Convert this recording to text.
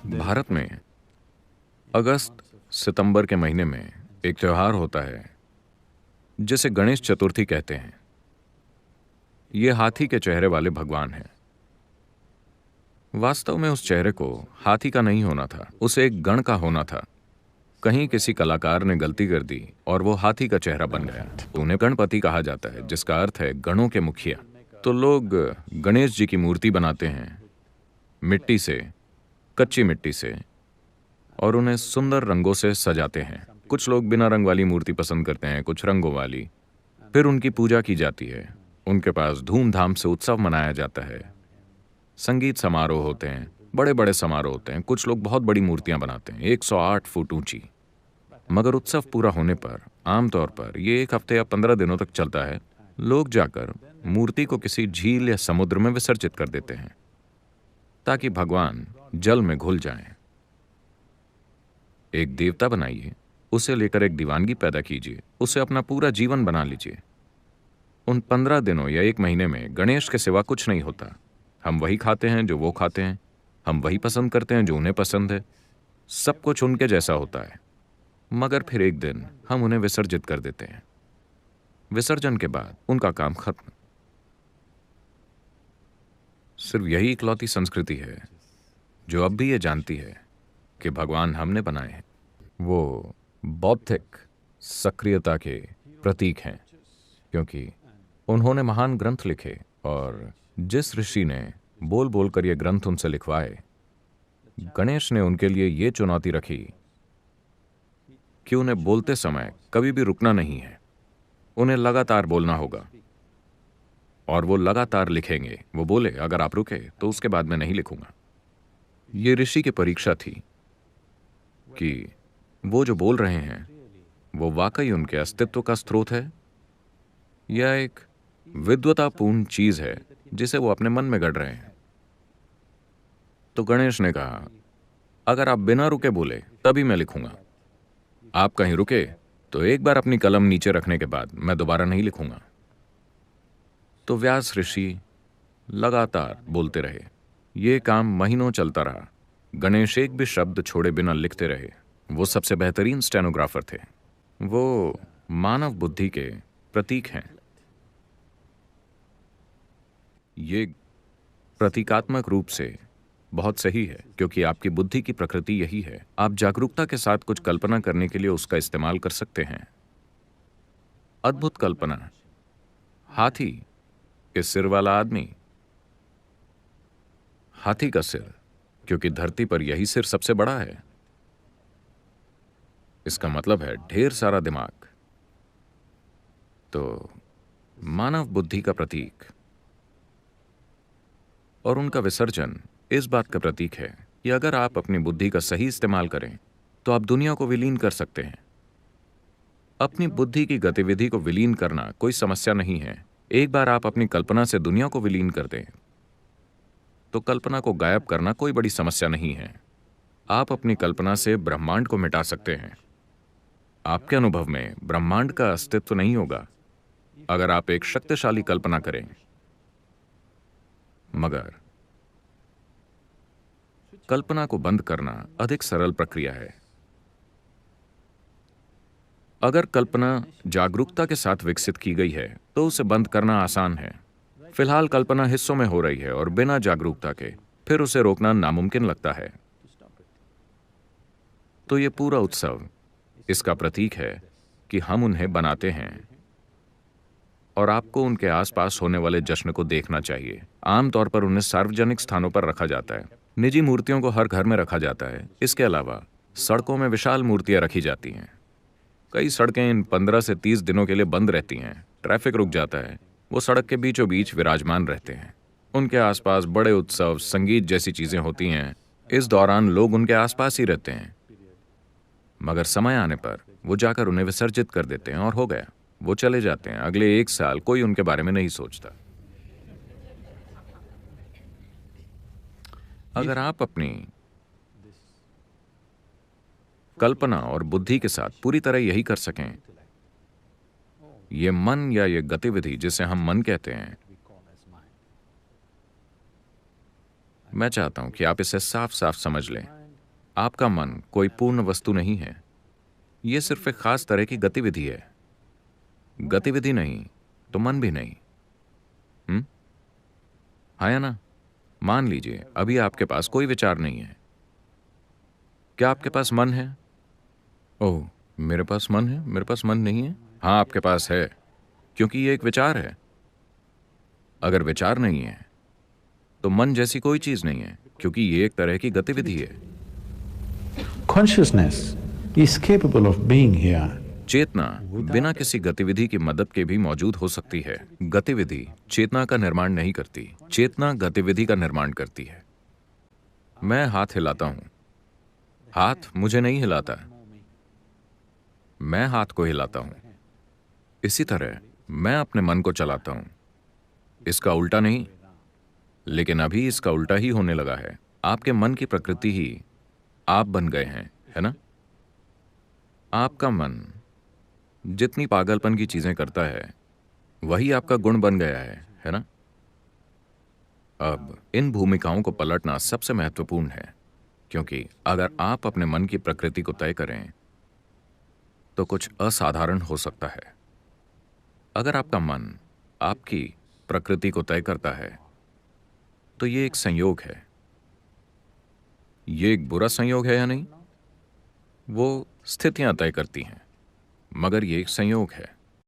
भारत में अगस्त सितंबर के महीने में एक त्योहार होता है जिसे गणेश चतुर्थी कहते हैं। ये हाथी के चेहरे वाले भगवान हैं। वास्तव में उस चेहरे को हाथी का नहीं होना था, उसे एक गण का होना था। कहीं किसी कलाकार ने गलती कर दी और वो हाथी का चेहरा बन गया। उन्हें गणपति कहा जाता है, जिसका अर्थ है गणों के मुखिया। तो लोग गणेश जी की मूर्ति बनाते हैं मिट्टी से, कच्ची मिट्टी से, और उन्हें सुंदर रंगों से सजाते हैं। कुछ लोग बिना रंग वाली मूर्ति पसंद करते हैं, कुछ रंगों वाली। फिर उनकी पूजा की जाती है। उनके पास धूमधाम से उत्सव मनाया जाता है। संगीत समारोह होते हैं, बड़े बड़े समारोह होते हैं। कुछ लोग बहुत बड़ी मूर्तियां बनाते हैं, 108 फुट ऊंची। मगर उत्सव पूरा होने पर आमतौर पर ये 1 हफ्ते या 15 दिनों तक चलता है। लोग जाकर मूर्ति को किसी झील या समुद्र में विसर्जित कर देते हैं ताकि भगवान जल में घुल जाएं। एक देवता बनाइए, उसे लेकर एक दीवानगी पैदा कीजिए, उसे अपना पूरा जीवन बना लीजिए। उन 15 दिनों या 1 महीने में गणेश के सिवा कुछ नहीं होता। हम वही खाते हैं जो वो खाते हैं, हम वही पसंद करते हैं जो उन्हें पसंद है। सब कुछ उनके जैसा होता है। मगर फिर एक दिन हम उन्हें विसर्जित कर देते हैं। विसर्जन के बाद उनका काम खत्म। सिर्फ यही इकलौती संस्कृति है जो अब भी ये जानती है कि भगवान हमने बनाए हैं। वो बौद्धिक सक्रियता के प्रतीक हैं, क्योंकि उन्होंने महान ग्रंथ लिखे, और जिस ऋषि ने बोल बोल कर ये ग्रंथ उनसे लिखवाए, गणेश ने उनके लिए ये चुनौती रखी कि उन्हें बोलते समय कभी भी रुकना नहीं है। उन्हें लगातार बोलना होगा और वो लगातार लिखेंगे। वो बोले, अगर आप रुके तो उसके बाद मैं नहीं लिखूंगा। ये ऋषि की परीक्षा थी कि वो जो बोल रहे हैं वो वाकई उनके अस्तित्व का स्रोत है या एक विद्वतापूर्ण चीज है जिसे वो अपने मन में गढ़ रहे हैं। तो गणेश ने कहा, अगर आप बिना रुके बोले तभी मैं लिखूंगा। आप कहीं रुके तो एक बार अपनी कलम नीचे रखने के बाद मैं दोबारा नहीं लिखूंगा। तो व्यास ऋषि लगातार बोलते रहे। ये काम महीनों चलता रहा। गणेश एक भी शब्द छोड़े बिना लिखते रहे। वो सबसे बेहतरीन स्टेनोग्राफर थे। वो मानव बुद्धि के प्रतीक हैं। ये प्रतीकात्मक रूप से बहुत सही है, क्योंकि आपकी बुद्धि की प्रकृति यही है। आप जागरूकता के साथ कुछ कल्पना करने के लिए उसका इस्तेमाल कर सकते हैं। अद्भुत कल्पना। हाथी के सिर वाला आदमी। हाथी का सिर, क्योंकि धरती पर यही सिर सबसे बड़ा है। इसका मतलब है ढेर सारा दिमाग। तो मानव बुद्धि का प्रतीक और उनका विसर्जन इस बात का प्रतीक है कि अगर आप अपनी बुद्धि का सही इस्तेमाल करें तो आप दुनिया को विलीन कर सकते हैं। अपनी बुद्धि की गतिविधि को विलीन करना कोई समस्या नहीं है। एक बार आप अपनी कल्पना से दुनिया को विलीन कर दें तो कल्पना को गायब करना कोई बड़ी समस्या नहीं है। आप अपनी कल्पना से ब्रह्मांड को मिटा सकते हैं। आपके अनुभव में ब्रह्मांड का अस्तित्व नहीं होगा अगर आप एक शक्तिशाली कल्पना करें। मगर कल्पना को बंद करना अधिक सरल प्रक्रिया है। अगर कल्पना जागरूकता के साथ विकसित की गई है तो उसे बंद करना आसान है। फिलहाल कल्पना हिस्सों में हो रही है और बिना जागरूकता के फिर उसे रोकना नामुमकिन लगता है। तो ये पूरा उत्सव इसका प्रतीक है कि हम उन्हें बनाते हैं, और आपको उनके आसपास होने वाले जश्न को देखना चाहिए। आमतौर पर उन्हें सार्वजनिक स्थानों पर रखा जाता है। निजी मूर्तियों को हर घर में रखा जाता है। इसके अलावा सड़कों में विशाल मूर्तियां रखी जाती हैं। कई सड़कें इन 15 से 30 दिनों के लिए बंद रहती हैं। ट्रैफिक रुक जाता है। वो सड़क के बीचों बीच विराजमान रहते हैं। उनके आसपास बड़े उत्सव, संगीत जैसी चीजें होती हैं। इस दौरान लोग उनके आसपास ही रहते हैं। मगर समय आने पर वो जाकर उन्हें विसर्जित कर देते हैं और हो गया, वो चले जाते हैं। अगले 1 साल कोई उनके बारे में नहीं सोचता। अगर आप अपनी कल्पना और बुद्धि के साथ पूरी तरह यही कर सकें, ये मन या ये गतिविधि जिसे हम मन कहते हैं, मैं चाहता हूं कि आप इसे साफ साफ समझ लें। आपका मन कोई पूर्ण वस्तु नहीं है। यह सिर्फ एक खास तरह की गतिविधि है। गतिविधि नहीं तो मन भी नहीं। हाँ या ना? मान लीजिए अभी आपके पास कोई विचार नहीं है। क्या आपके पास मन है? ओह, मेरे पास मन है, मेरे पास मन नहीं है। हाँ, आपके पास है, क्योंकि ये एक विचार है। अगर विचार नहीं है तो मन जैसी कोई चीज नहीं है, क्योंकि ये एक तरह की गतिविधि है। Consciousness is capable of being here. चेतना बिना किसी गतिविधि की मदद के भी मौजूद हो सकती है। गतिविधि चेतना का निर्माण नहीं करती, चेतना गतिविधि का निर्माण करती है। मैं हाथ हिलाता हूं, हाथ मुझे नहीं हिलाता, मैं हाथ को हिलाता हूं। इसी तरह मैं अपने मन को चलाता हूं, इसका उल्टा नहीं। लेकिन अभी इसका उल्टा ही होने लगा है। आपके मन की प्रकृति ही आप बन गए हैं, है ना? आपका मन जितनी पागलपन की चीजें करता है वही आपका गुण बन गया है ना? अब इन भूमिकाओं को पलटना सबसे महत्वपूर्ण है, क्योंकि अगर आप अपने मन की प्रकृति को तय करें तो कुछ असाधारण हो सकता है। अगर आपका मन आपकी प्रकृति को तय करता है तो ये एक संयोग है। ये एक बुरा संयोग है या नहीं, वो स्थितियां तय करती हैं, मगर ये एक संयोग है।